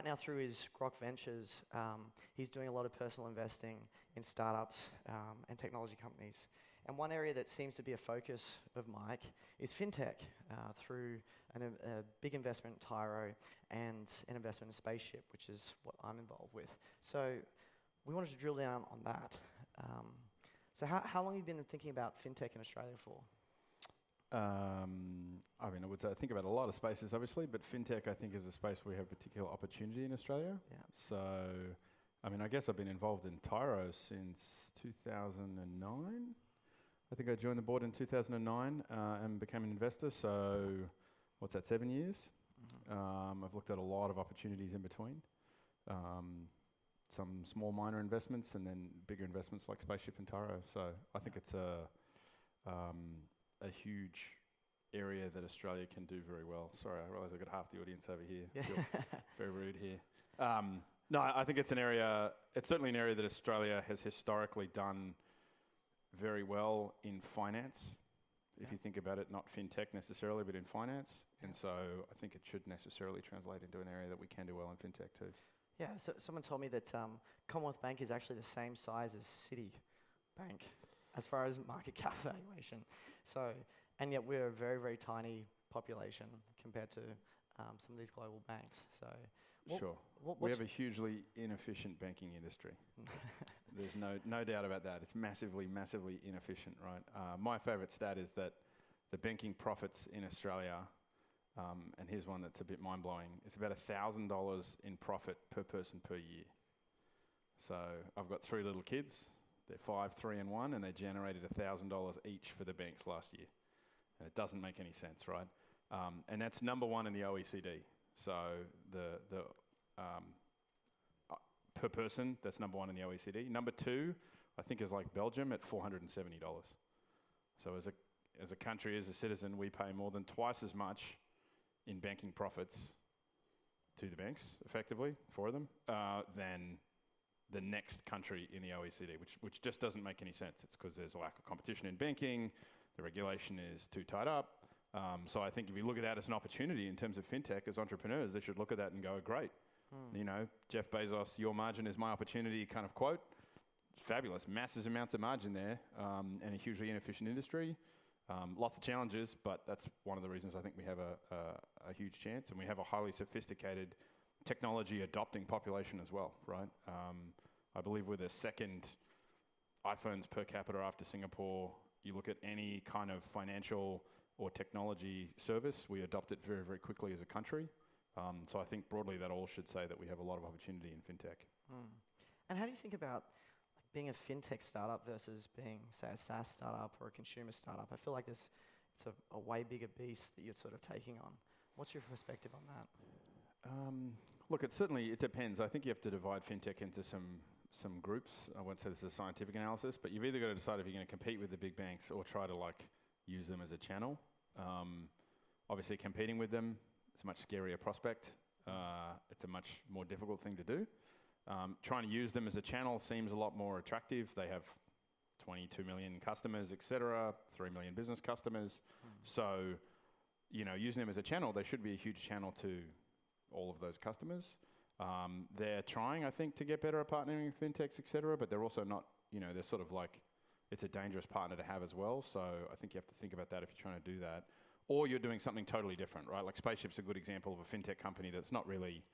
right now through his Grog Ventures, he's doing a lot of personal investing in startups and technology companies. And one area that seems to be a focus of Mike is FinTech through a big investment in Tyros and an investment in Spaceship, which is what I'm involved with. So we wanted to drill down on that. So how long have you been thinking about FinTech in Australia for? I mean, I would say I think about a lot of spaces, obviously, but FinTech, I think, is a space where we have particular opportunity in Australia. Yeah. So, I mean, I guess I've been involved in Tyros since 2009. I think I joined the board in 2009 and became an investor. So, what's that, 7 years? Mm-hmm. I've looked at a lot of opportunities in between. Some small minor investments and then bigger investments like Spaceship and Tyros. So I think it's a huge area that Australia can do very well. Sorry, I realise I've got half the audience over here. Yeah. Feel very rude here. No, I think it's certainly an area that Australia has historically done very well in finance. Yeah. If you think about it, not FinTech necessarily, but in finance. Yeah. And so I think it should necessarily translate into an area that we can do well in FinTech too. Yeah, so someone told me that Commonwealth Bank is actually the same size as Citibank as far as market cap valuation. So, and yet we're a very, very tiny population compared to some of these global banks. So, sure. We have a hugely inefficient banking industry. There's no doubt about that. It's massively, massively inefficient, right? My favourite stat is that the banking profits in Australia, and here's one that's a bit mind-blowing, it's about $1,000 in profit per person per year. So I've got 3 little kids. They're 5, 3 and 1, and they generated $1,000 each for the banks last year. And it doesn't make any sense, right? And that's number 1 in the OECD. So the per person, that's number 1 in the OECD. Number 2, I think, is like Belgium at $470. So as a country, as a citizen, we pay more than twice as much in banking profits to the banks, effectively, for them, than the next country in the OECD, which just doesn't make any sense. It's because there's a lack of competition in banking, the regulation is too tied up. So I think if you look at that as an opportunity in terms of FinTech, as entrepreneurs, they should look at that and go, great. You know, Jeff Bezos, your margin is my opportunity kind of quote. Fabulous, massive amounts of margin there, and a hugely inefficient industry. Lots of challenges, but that's one of the reasons I think we have a huge chance, and we have a highly sophisticated technology adopting population as well, right? I believe we're the second iPhones per capita after Singapore. You look at any kind of financial or technology service, we adopt it very, very quickly as a country. So I think broadly that all should say that we have a lot of opportunity in FinTech. And how do you think about being a FinTech startup versus being, say, a SaaS startup or a consumer startup? I feel like it's a way bigger beast that you're sort of taking on. What's your perspective on that? Look, it depends. I think you have to divide FinTech into some groups. I won't say this is a scientific analysis, but you've either got to decide if you're going to compete with the big banks or try to use them as a channel. Obviously, competing with them, it's a much scarier prospect. It's a much more difficult thing to do. Trying to use them as a channel seems a lot more attractive. They have 22 million customers, etc., 3 million business customers. So, using them as a channel, they should be a huge channel to all of those customers. They're trying, I think, to get better at partnering with fintechs, etc., but they're also not, they're sort of it's a dangerous partner to have as well. So I think you have to think about that if you're trying to do that. Or you're doing something totally different, right? Like Spaceship's a good example of a fintech company that's not really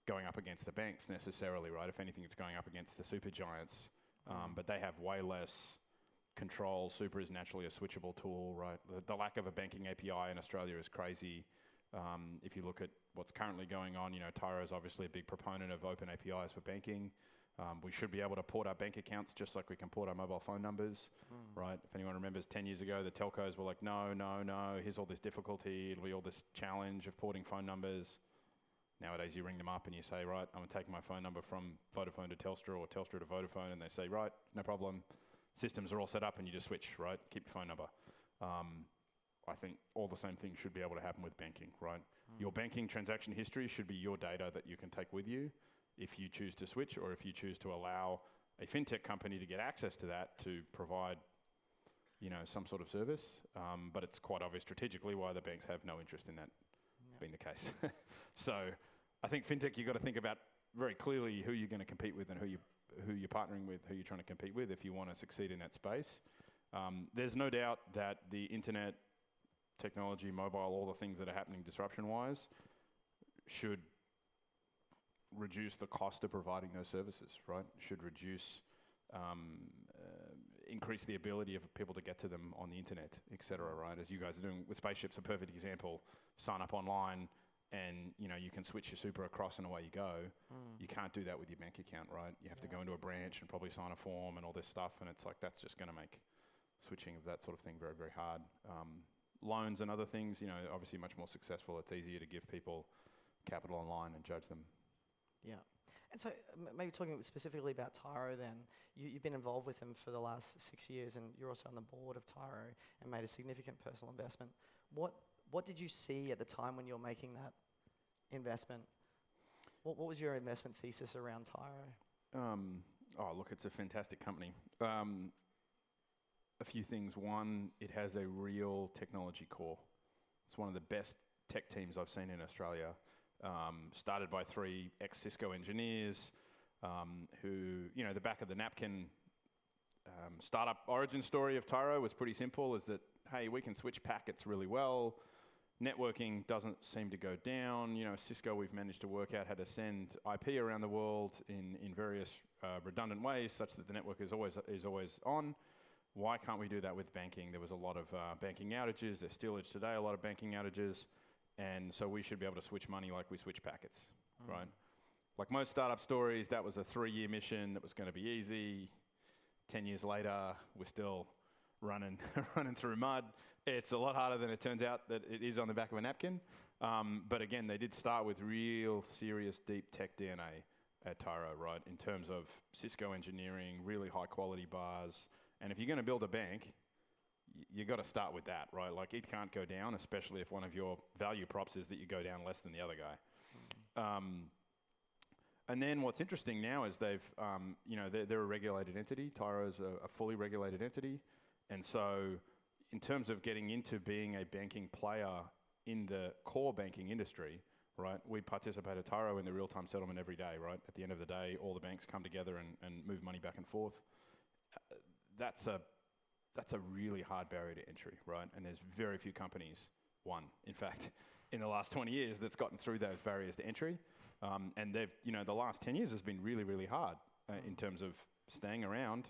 going up against the banks necessarily, right? If anything, it's going up against the super giants, but they have way less control. Super is naturally a switchable tool, right? The lack of a banking API in Australia is crazy. If you look at what's currently going on, Tyros is obviously a big proponent of open APIs for banking. We should be able to port our bank accounts just like we can port our mobile phone numbers, right? If anyone remembers 10 years ago, the telcos were like, no, here's all this difficulty, it'll be all this challenge of porting phone numbers. Nowadays, you ring them up and you say, right, I'm taking my phone number from Vodafone to Telstra or Telstra to Vodafone, and they say, right, no problem. Systems are all set up and you just switch, right? Keep your phone number. I think all the same things should be able to happen with banking, right? Your banking transaction history should be your data that you can take with you if you choose to switch or if you choose to allow a fintech company to get access to that to provide, some sort of service. But it's quite obvious strategically why the banks have no interest in that being the case. So I think fintech, you've got to think about very clearly who you're going to compete with and who you're partnering with, who you're trying to compete with if you want to succeed in that space. There's no doubt that the internet, technology, mobile, all the things that are happening disruption-wise should reduce the cost of providing those services, right? Should reduce, increase the ability of people to get to them on the internet, et cetera, right? As you guys are doing with Spaceship's a perfect example. Sign up online and, you can switch your super across and away you go. You can't do that with your bank account, right? You have to go into a branch and probably sign a form and all this stuff, and it's like, that's just going to make switching of that sort of thing very, very hard. Loans and other things, obviously much more successful. It's easier to give people capital online and judge them. Yeah. And so maybe talking specifically about Tyro then, you've been involved with them for the last 6 years, and you're also on the board of Tyro and made a significant personal investment. What did you see at the time when you were making that investment? What was your investment thesis around Tyro? Look, it's a fantastic company. A few things. One, it has a real technology core. It's one of the best tech teams I've seen in Australia. Started by 3 ex-Cisco engineers who, the back of the napkin startup origin story of Tyro was pretty simple, is that, hey, we can switch packets really well. Networking doesn't seem to go down. Cisco, we've managed to work out how to send IP around the world in various redundant ways such that the network is always on. Why can't we do that with banking? There was a lot of banking outages. There still is today a lot of banking outages. And so we should be able to switch money like we switch packets, right? Like most startup stories, that was a 3-year mission that was going to be easy. 10 years later, we're still running through mud. It's a lot harder than it turns out that it is on the back of a napkin. But again, they did start with real serious deep tech DNA at Tyro, right? In terms of Cisco engineering, really high quality bars. And if you're going to build a bank, you got to start with that, right? Like it can't go down, especially if one of your value props is that you go down less than the other guy. And then what's interesting now is they've, they're a regulated entity. Tyro's a fully regulated entity. And so in terms of getting into being a banking player in the core banking industry, right, we participate at Tyro in the real-time settlement every day, right? At the end of the day, all the banks come together and move money back and forth. That's a really hard barrier to entry, right? And there's very few companies, one, in fact, in the last 20 years that's gotten through those barriers to entry. And they've, the last 10 years has been really, really hard in terms of staying around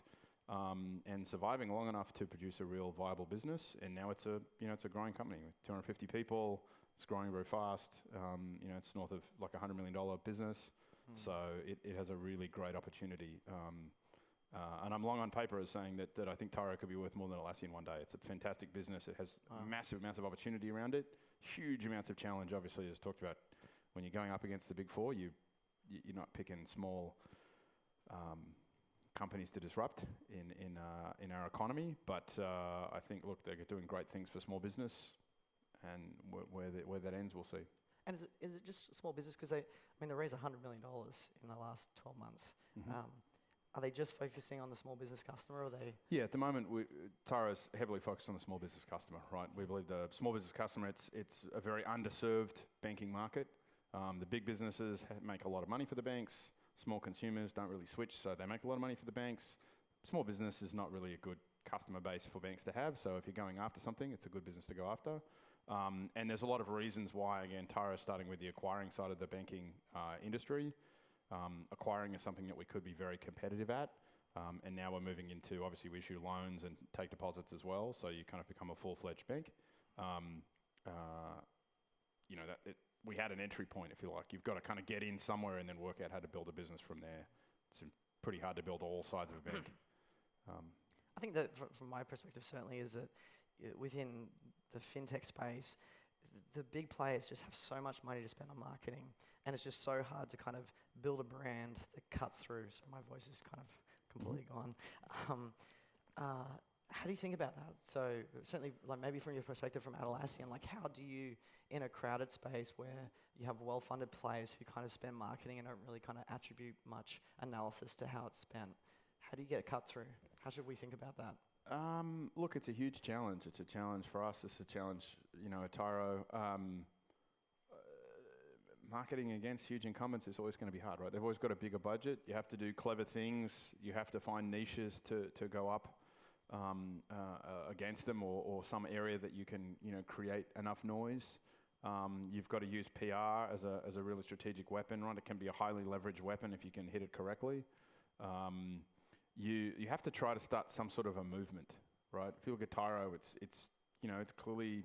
and surviving long enough to produce a real viable business. And now it's a growing company with 250 people. It's growing very fast. It's north of like $100 million business. So it has a really great opportunity. And I'm long on paper as saying that I think Tyro could be worth more than Atlassian one day. It's a fantastic business. It has massive amounts of opportunity around it. Huge amounts of challenge, obviously, as talked about. When you're going up against the big four, you're not picking small companies to disrupt in our economy. But I think, look, they're doing great things for small business, and where that ends, we'll see. And is it just small business? Because they raised $100 million in the last 12 months. Are they just focusing on the small business customer, or are they? Yeah, at the moment, Tyro's heavily focused on the small business customer, right? We believe the small business customer, it's a very underserved banking market. The big businesses make a lot of money for the banks. Small consumers don't really switch, so they make a lot of money for the banks. Small business is not really a good customer base for banks to have, so if you're going after something, it's a good business to go after. And there's a lot of reasons why, again, Tyro's starting with the acquiring side of the banking industry. Acquiring is something that we could be very competitive at. And now we're moving into, obviously, we issue loans and take deposits as well, so you kind of become a full-fledged bank. We had an entry point, if you like. You've got to kind of get in somewhere and then work out how to build a business from there. It's pretty hard to build all sides of a bank. I think that from my perspective certainly is that within the fintech space, the big players just have so much money to spend on marketing, and it's just so hard to kind of build a brand that cuts through. So my voice is kind of completely gone. How do you think about that? So certainly, like maybe from your perspective from Atlassian, like how do you, in a crowded space where you have well-funded players who kind of spend marketing and don't really kind of attribute much analysis to how it's spent, how do you get cut through? How should we think about that? Look, it's a huge challenge. It's a challenge for us. It's a challenge, at Tyro. marketing against huge incumbents is always going to be hard, right? They've always got a bigger budget. You have to do clever things. You have to find niches to go up against them, or some area that you can, create enough noise. You've got to use PR as a really strategic weapon, right? It can be a highly leveraged weapon if you can hit it correctly. You have to try to start some sort of a movement, right? If you look at Tyro, it's clearly,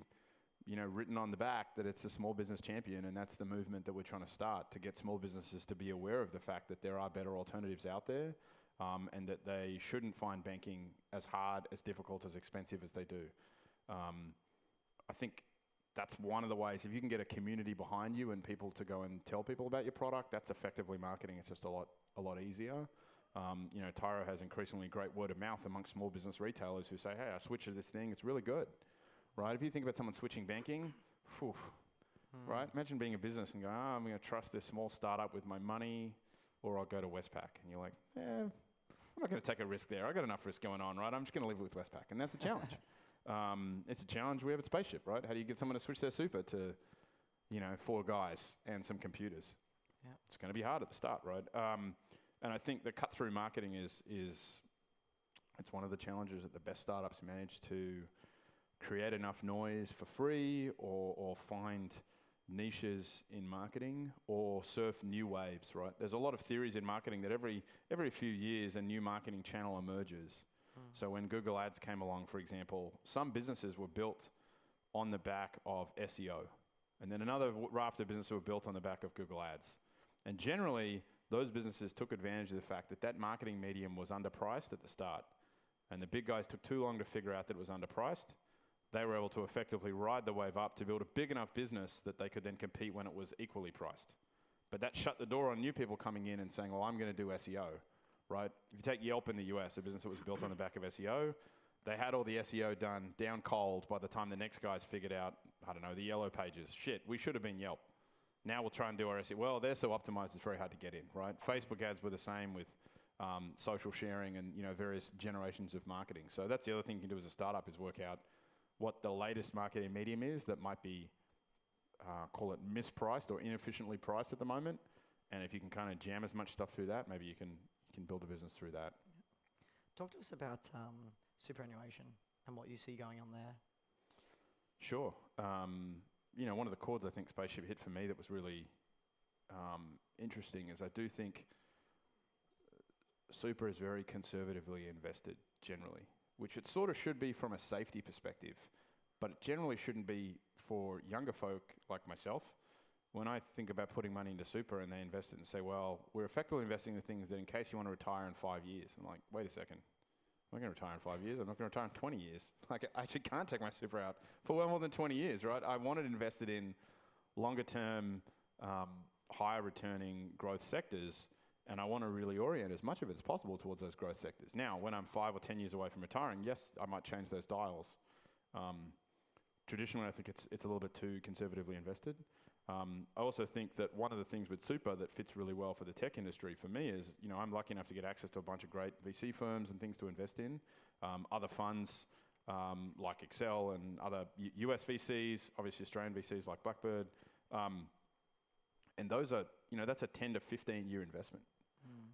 written on the back that it's a small business champion, and that's the movement that we're trying to start, to get small businesses to be aware of the fact that there are better alternatives out there, and that they shouldn't find banking as hard, as difficult, as expensive as they do. I think that's one of the ways. If you can get a community behind you and people to go and tell people about your product, that's effectively marketing. It's just a lot easier. Tyro has increasingly great word of mouth amongst small business retailers who say, hey, I switched to this thing, it's really good. Right? If you think about someone switching banking, right? Imagine being a business and going, I'm going to trust this small startup with my money, or I'll go to Westpac. And you're like, I'm not going to take a risk there. I got enough risk going on, right? I'm just going to live with Westpac. And that's a challenge. It's a challenge we have at Spaceship, right? How do you get someone to switch their super to, 4 guys and some computers? Yeah. It's going to be hard at the start, right? And I think the cut-through marketing is it's one of the challenges that the best startups manage to create enough noise for free, or find niches in marketing, or surf new waves, right? There's a lot of theories in marketing that every few years a new marketing channel emerges. So when Google Ads came along, for example, some businesses were built on the back of SEO. And then another raft of businesses were built on the back of Google Ads. And generally, those businesses took advantage of the fact that that marketing medium was underpriced at the start. And the big guys took too long to figure out that it was underpriced. They were able to effectively ride the wave up to build a big enough business that they could then compete when it was equally priced. But that shut the door on new people coming in and saying, well, I'm going to do SEO, right? If you take Yelp in the US, a business that was built on the back of SEO, they had all the SEO done down cold by the time the next guys figured out, the yellow pages. Shit, we should have been Yelp. Now we'll try and do our SEO. Well, they're so optimized, it's very hard to get in, right? Facebook ads were the same with social sharing and, various generations of marketing. So that's the other thing you can do as a startup, is work out what the latest marketing medium is that might be, call it mispriced or inefficiently priced at the moment. And if you can kind of jam as much stuff through that, maybe you can build a business through that. Talk to us about superannuation and what you see going on there. Sure. One of the chords I think Spaceship hit for me that was really interesting is I do think super is very conservatively invested generally, which it sort of should be from a safety perspective, but it generally shouldn't be for younger folk like myself. When I think about putting money into super and they invest it and say, well, we're effectively investing in things that in case you want to retire in 5 years. I'm like, wait a second. I'm not going to retire in 5 years. I'm not going to retire in 20 years. Like, I actually can't take my super out for well more than 20 years, right? I want it invested in longer term, higher returning growth sectors. And I want to really orient as much of it as possible towards those growth sectors. Now, when I'm 5 or 10 years away from retiring, yes, I might change those dials. Traditionally, I think it's a little bit too conservatively invested. I also think that one of the things with super that fits really well for the tech industry for me is, I'm lucky enough to get access to a bunch of great VC firms and things to invest in. Other funds like Excel and other US VCs, obviously Australian VCs like Blackbird. And those are, that's a 10 to 15 year investment.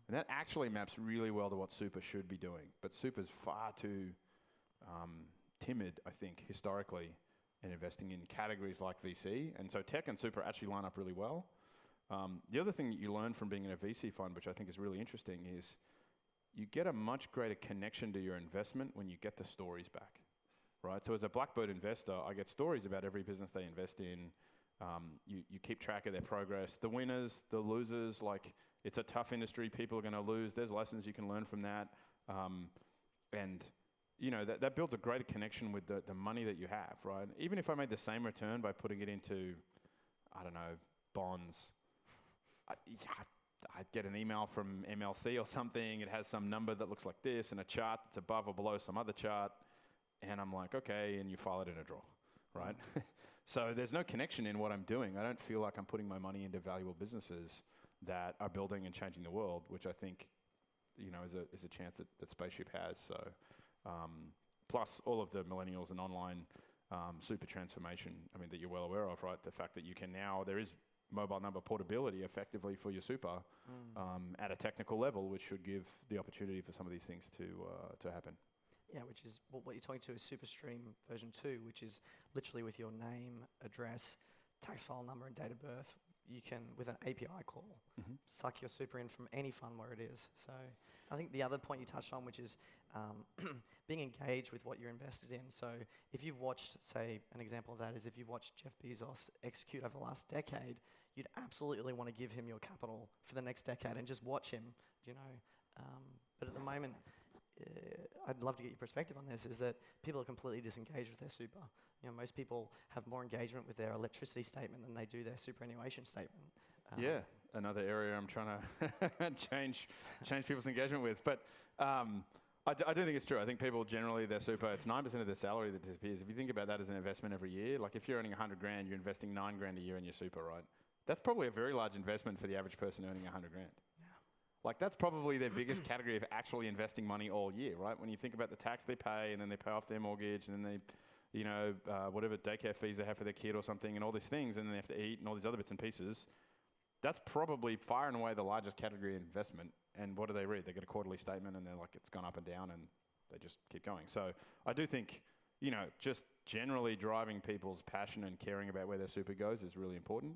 And that actually maps really well to what super should be doing. But super's far too timid, I think, historically, in investing in categories like VC. And so tech and super actually line up really well. The other thing that you learn from being in a VC fund, which I think is really interesting, is you get a much greater connection to your investment when you get the stories back, right? So as a Blackbird investor, I get stories about every business they invest in. You keep track of their progress. The winners, the losers, like, it's a tough industry. People are going to lose. There's lessons you can learn from that. And that builds a greater connection with the money that you have, right? Even if I made the same return by putting it into, bonds, I'd get an email from MLC or something. It has some number that looks like this and a chart that's above or below some other chart. And I'm like, okay, and you file it in a drawer, right? So there's no connection in what I'm doing. I don't feel like I'm putting my money into valuable businesses that are building and changing the world, which I think, is a chance that Spaceship has. So, plus all of the millennials and online super transformation, that you're well aware of, right? The fact that you can now, there is mobile number portability effectively for your super at a technical level, which should give the opportunity for some of these things to happen. Yeah, which is what you're talking to is SuperStream version 2, which is literally with your name, address, tax file number, and date of birth. You can, with an API call, suck your super in from any fund where it is. So I think the other point you touched on, which is being engaged with what you're invested in. So if you've watched, say, an example of that is if you've watched Jeff Bezos execute over the last decade, you'd absolutely want to give him your capital for the next decade and just watch him, you know. But at the moment, I'd love to get your perspective on this, is that people are completely disengaged with their super. You know, most people have more engagement with their electricity statement than they do their superannuation statement. Yeah, another area I'm trying to change people's engagement with. But I do think it's true. I think people generally, their super, it's 9% of their salary that disappears. If you think about that as an investment every year, like if you're earning 100 grand, you're investing 9 grand a year in your super, right? That's probably a very large investment for the average person earning 100 grand. Like that's probably their biggest category of actually investing money all year, right? When you think about the tax they pay and then they pay off their mortgage and then they, you know, whatever daycare fees they have for their kid or something and all these things and then they have to eat and all these other bits and pieces, that's probably far and away the largest category of investment. And what do they read? They get a quarterly statement and they're like, it's gone up and down and they just keep going. So I do think, you know, just generally driving people's passion and caring about where their super goes is really important.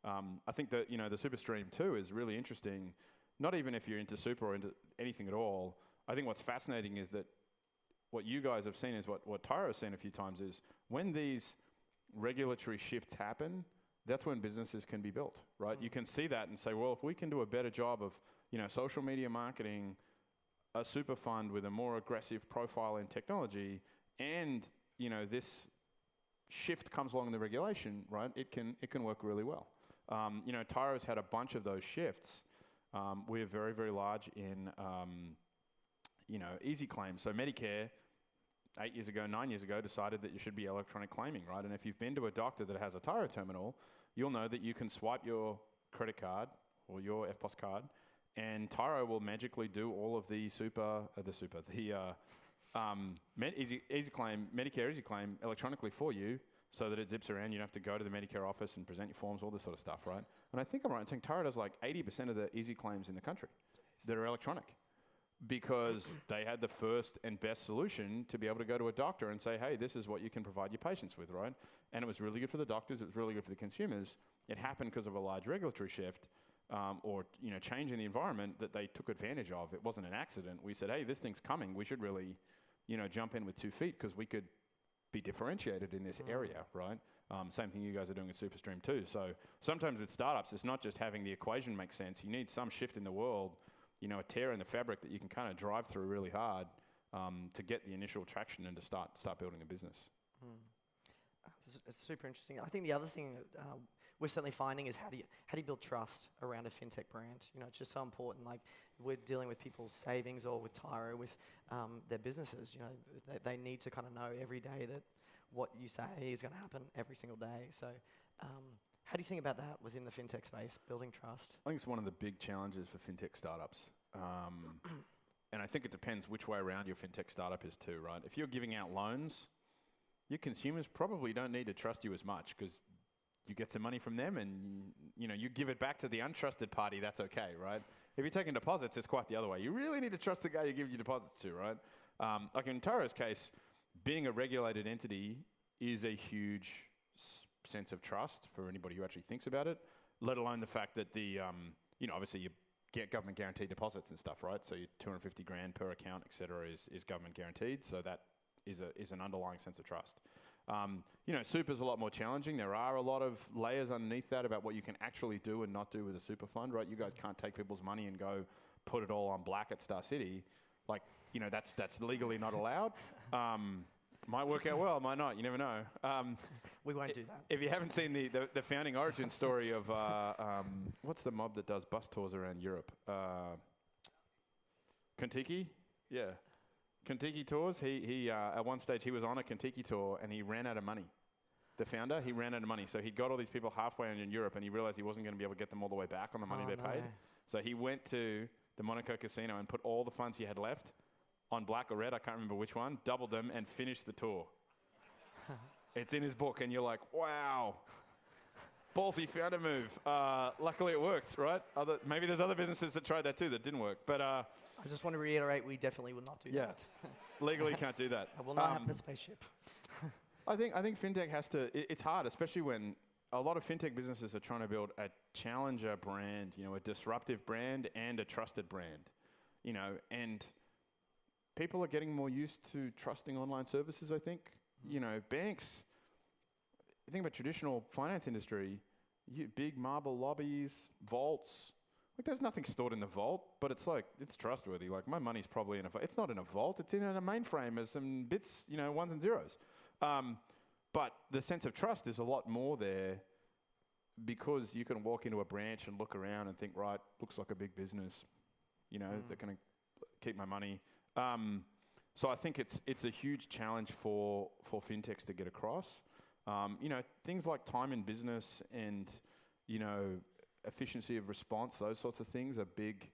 I think that, you know, the super stream too is really interesting. Not even if you're into super or into anything at all. I think what's fascinating is that what you guys have seen is what Tyros has seen a few times is when these regulatory shifts happen, that's when businesses can be built, right? You can see that and say, well, if we can do a better job of, you know, social media marketing, a super fund with a more aggressive profile in technology, and, you know, this shift comes along in the regulation, right? It can work really well. You know, Tyros had a bunch of those shifts. We're very, very large in, you know, easy claims. So Medicare, 9 years ago, decided that you should be electronic claiming, right? And if you've been to a doctor that has a Tyro terminal, you'll know that you can swipe your credit card or your FPOS card, and Tyro will magically do all of the Medicare easy claim electronically for you, so that it zips around. You don't have to go to the Medicare office and present your forms, all this sort of stuff, right? And I think I'm right in saying Tyro does like 80% of the easy claims in the country that are electronic because they had the first and best solution to be able to go to a doctor and say, hey, this is what you can provide your patients with, right? And it was really good for the doctors. It was really good for the consumers. It happened because of a large regulatory shift or, you know, change in the environment that they took advantage of. It wasn't an accident. We said, hey, this thing's coming. We should really, you know, jump in with 2 feet because we could be differentiated in this area, right? Same thing you guys are doing with SuperStream too. So sometimes with startups, it's not just having the equation make sense. You need some shift in the world, you know, a tear in the fabric that you can kind of drive through really hard to get the initial traction and to start building a business. It's super interesting. I think the other thing that we're certainly finding is how do you build trust around a fintech brand? You know, it's just so important. Like we're dealing with people's savings or with Tyro, with their businesses. You know, they need to kind of know every day that what you say is going to happen every single day. So how do you think about that within the fintech space, building trust? I think it's one of the big challenges for fintech startups. And I think it depends which way around your fintech startup is too, right? If you're giving out loans, your consumers probably don't need to trust you as much because you get some money from them and, you know, you give it back to the untrusted party, that's okay, right? If you're taking deposits, it's quite the other way. You really need to trust the guy you give your deposits to, right? Like in Tyro's case, being a regulated entity is a huge sense of trust for anybody who actually thinks about it, let alone the fact that the, you know, obviously you get government guaranteed deposits and stuff, right? So your 250 grand per account, et cetera, is government guaranteed. So that is an underlying sense of trust. You know, super's a lot more challenging. There are a lot of layers underneath that about what you can actually do and not do with a super fund, right? You guys can't take people's money and go put it all on black at Star City. Like, you know, that's legally not allowed. Might work out well, might not. You never know. We won't do that. If you haven't seen the founding origin story of what's the mob that does bus tours around Europe? Contiki? Yeah. Contiki Tours. He at one stage he was on a Contiki tour and he ran out of money. The founder, he ran out of money. So he got all these people halfway in Europe and he realized he wasn't going to be able to get them all the way back on the money they paid. So he went to the Monaco casino and put all the funds he had left on black or red, I can't remember which one, doubled them and finished the tour. It's in his book and you're like, wow. Ballsy founder move. Luckily it worked, right? Maybe there's other businesses that tried that too that didn't work. But I just want to reiterate, we definitely will not do that. Legally can't do that. I will not have a spaceship. I think fintech has to. It's hard, especially when a lot of fintech businesses are trying to build a challenger brand, a disruptive brand and a trusted brand, and people are getting more used to trusting online services. I think, banks. You think about traditional finance industry, big marble lobbies, vaults. Like, there's nothing stored in the vault, but it's trustworthy. Like, my money's probably in a vault. It's not in a vault. It's in a mainframe as some bits, ones and zeros. But the sense of trust is a lot more there because you can walk into a branch and look around and think, right, looks like a big business. They're going to keep my money. So I think it's a huge challenge for fintechs to get across. Things like time in business and, efficiency of response, those sorts of things are big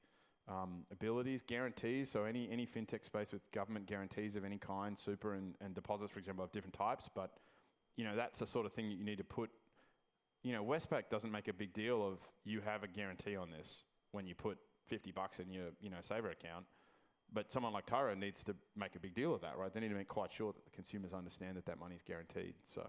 abilities. Guarantees, so any fintech space with government guarantees of any kind, super and deposits, for example, of different types. But, that's the sort of thing that you need to put. Westpac doesn't make a big deal of you have a guarantee on this when you put $50 in your, saver account. But someone like Tyro needs to make a big deal of that, right? They need to make quite sure that the consumers understand that money's guaranteed. So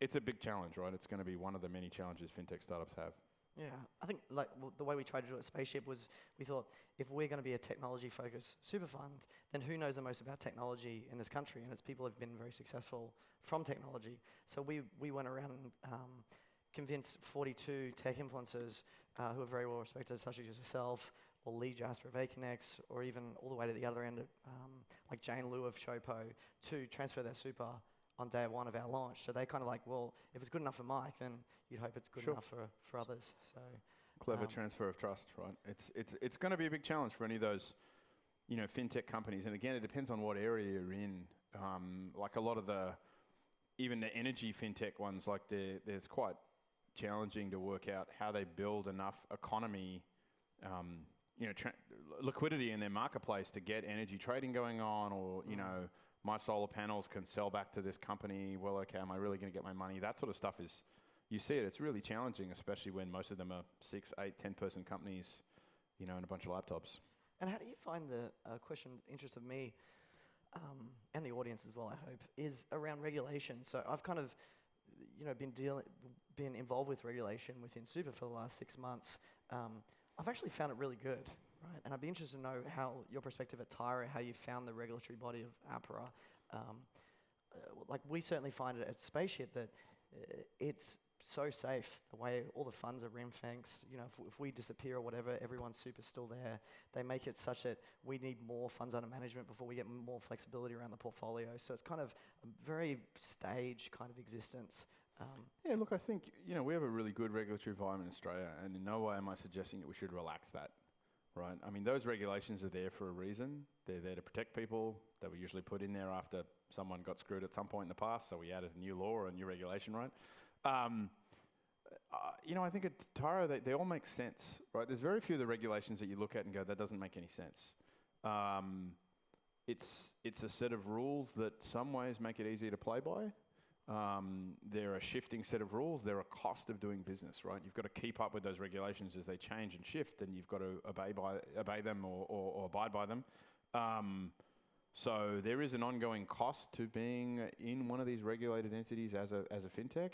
it's a big challenge, right? It's going to be one of the many challenges fintech startups have. Yeah, I think the way we tried to do it at Spaceship was we thought if we're going to be a technology-focused super fund, then who knows the most about technology in this country? And it's people who have been very successful from technology. So we went around and convinced 42 tech influencers who are very well respected, such as yourself, or Lee Jasper of Aconex, or even all the way to the other end, like Jane Liu of Showpo, to transfer their super on day one of our launch. So they kind of well, if it's good enough for Mike, then you'd hope it's good enough for others. So clever transfer of trust, right? It's going to be a big challenge for any of those, fintech companies. And again, it depends on what area you're in. Like a lot of even the energy fintech ones, like there's quite challenging to work out how they build enough economy, liquidity in their marketplace to get energy trading going on, or my solar panels can sell back to this company. Well, okay, am I really going to get my money? That sort of stuff is, you see it. It's really challenging, especially when most of them are 6, 8, 10-person companies, and a bunch of laptops. And how do you find the question, interest of me and the audience as well, I hope, is around regulation. So I've kind of, been involved with regulation within super for the last 6 months. I've actually found it really good. Right, and I'd be interested to know how your perspective at Tyro, how you found the regulatory body of APRA. We certainly find it at Spaceship that it's so safe, the way all the funds are ring-fenced. If we disappear or whatever, everyone's super still there. They make it such that we need more funds under management before we get more flexibility around the portfolio. So it's kind of a very staged kind of existence. Yeah, look, I think, we have a really good regulatory environment in Australia, and in no way am I suggesting that we should relax that. Right. I mean, those regulations are there for a reason. They're there to protect people. They were usually put in there after someone got screwed at some point in the past, so we added a new law or a new regulation, right? I think at Tyro, they all make sense, right? There's very few of the regulations that you look at and go, that doesn't make any sense. It's a set of rules that some ways make it easier to play by. They're a shifting set of rules. They're a cost of doing business, right? You've got to keep up with those regulations as they change and shift, and you've got to obey them or abide by them. So there is an ongoing cost to being in one of these regulated entities as a fintech,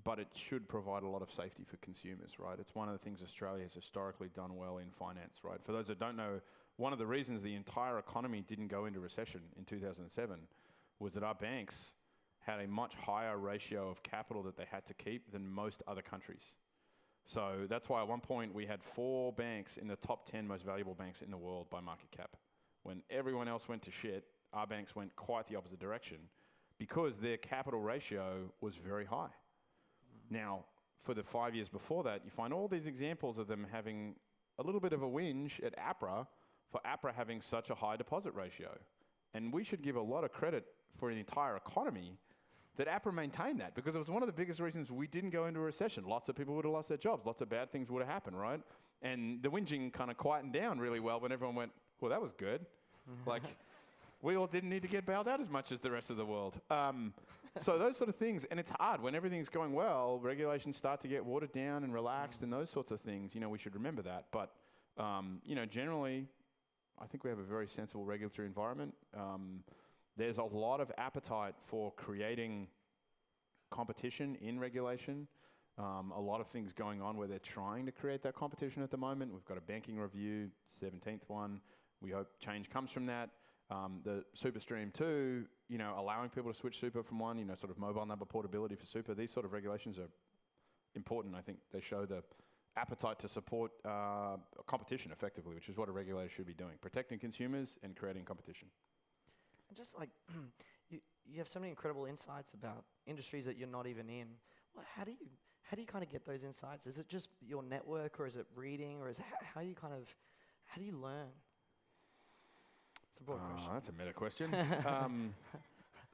but it should provide a lot of safety for consumers, right? It's one of the things Australia has historically done well in finance, right? For those that don't know, one of the reasons the entire economy didn't go into recession in 2007 was that our banks had a much higher ratio of capital that they had to keep than most other countries. So that's why at one point we had 4 banks in the top 10 most valuable banks in the world by market cap. When everyone else went to shit, our banks went quite the opposite direction because their capital ratio was very high. Now, for the 5 years before that, you find all these examples of them having a little bit of a whinge at APRA for APRA having such a high deposit ratio. And we should give a lot of credit for the entire economy that APRA maintained that, because it was one of the biggest reasons we didn't go into a recession. Lots of people would have lost their jobs. Lots of bad things would have happened, right? And the whinging kind of quietened down really well when everyone went, well, that was good. Like, we all didn't need to get bailed out as much as the rest of the world. So those sort of things, and it's hard when everything's going well. Regulations start to get watered down and relaxed, and those sorts of things. We should remember that. But generally, I think we have a very sensible regulatory environment. There's a lot of appetite for creating competition in regulation. A lot of things going on where they're trying to create that competition at the moment. We've got a banking review, 17th one. We hope change comes from that. The super stream too, allowing people to switch super from one, sort of mobile number portability for super. These sort of regulations are important. I think they show the appetite to support competition effectively, which is what a regulator should be doing, protecting consumers and creating competition. And just like, you have so many incredible insights about industries that you're not even in. Well, how do you kind of get those insights? Is it just your network, or is it reading, or is it how do you learn? It's a broad question. That's a meta question.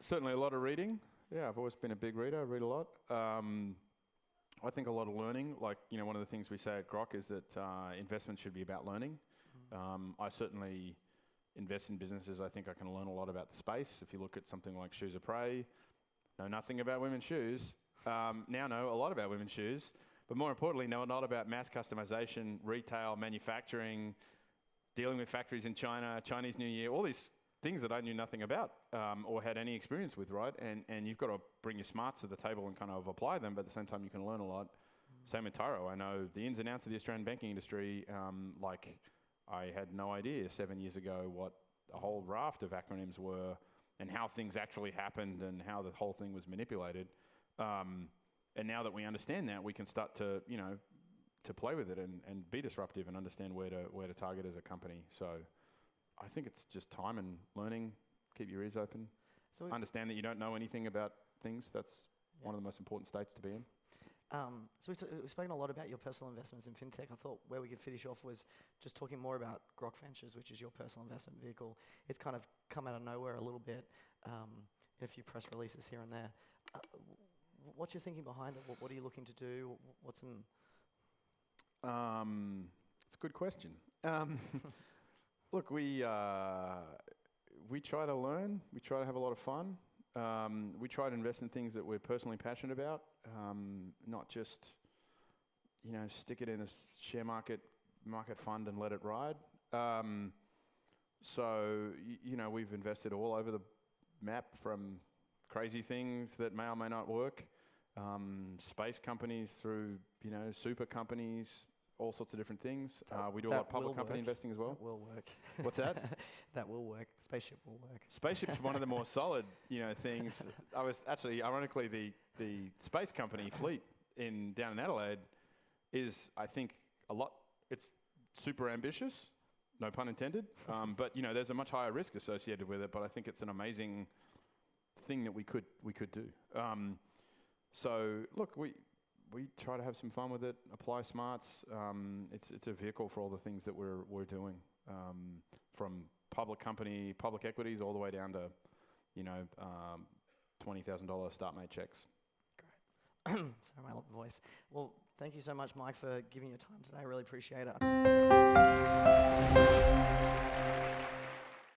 Certainly a lot of reading. Yeah, I've always been a big reader. I read a lot. I think a lot of learning. Like, one of the things we say at Grok is that investment should be about learning. I certainly invest in businesses. I think I can learn a lot about the space. If you look at something like Shoes of Prey, know nothing about women's shoes. Now know a lot about women's shoes, but more importantly, know a lot about mass customization, retail, manufacturing, dealing with factories in China, Chinese New Year, all these things that I knew nothing about or had any experience with, right? And you've got to bring your smarts to the table and kind of apply them, but at the same time you can learn a lot. Same with Tyro. I know the ins and outs of the Australian banking industry. Like, I had no idea 7 years ago what a whole raft of acronyms were and how things actually happened and how the whole thing was manipulated. And now that we understand that, we can start to, to play with it and be disruptive and understand where to target as a company. So I think it's just time and learning. Keep your ears open. So understand that you don't know anything about things. That's one of the most important states to be in. So we've spoken a lot about your personal investments in fintech. I thought where we could finish off was just talking more about Grog Ventures, which is your personal investment vehicle. It's kind of come out of nowhere a little bit, in a few press releases here and there. What's your thinking behind it? What are you looking to do? What's some... It's a good question. Look, we try to learn. We try to have a lot of fun. We try to invest in things that we're personally passionate about, not just, stick it in a share market fund and let it ride. So, we've invested all over the map, from crazy things that may or may not work, space companies through, super companies, all sorts of different things. We do a lot of public company investing as well. That will work. What's that? That will work. Spaceship will work. Spaceship's one of the more solid, things. I was actually, ironically, the space company fleet down in Adelaide is, I think, it's super ambitious, no pun intended. But there's a much higher risk associated with it. But I think it's an amazing thing that we could do. So look, we try to have some fun with it, apply smarts. It's a vehicle for all the things that we're doing, from public equities all the way down to, $20,000 start-made checks. Great. Sorry, my voice. Well, thank you so much, Mike, for giving your time today. I really appreciate it.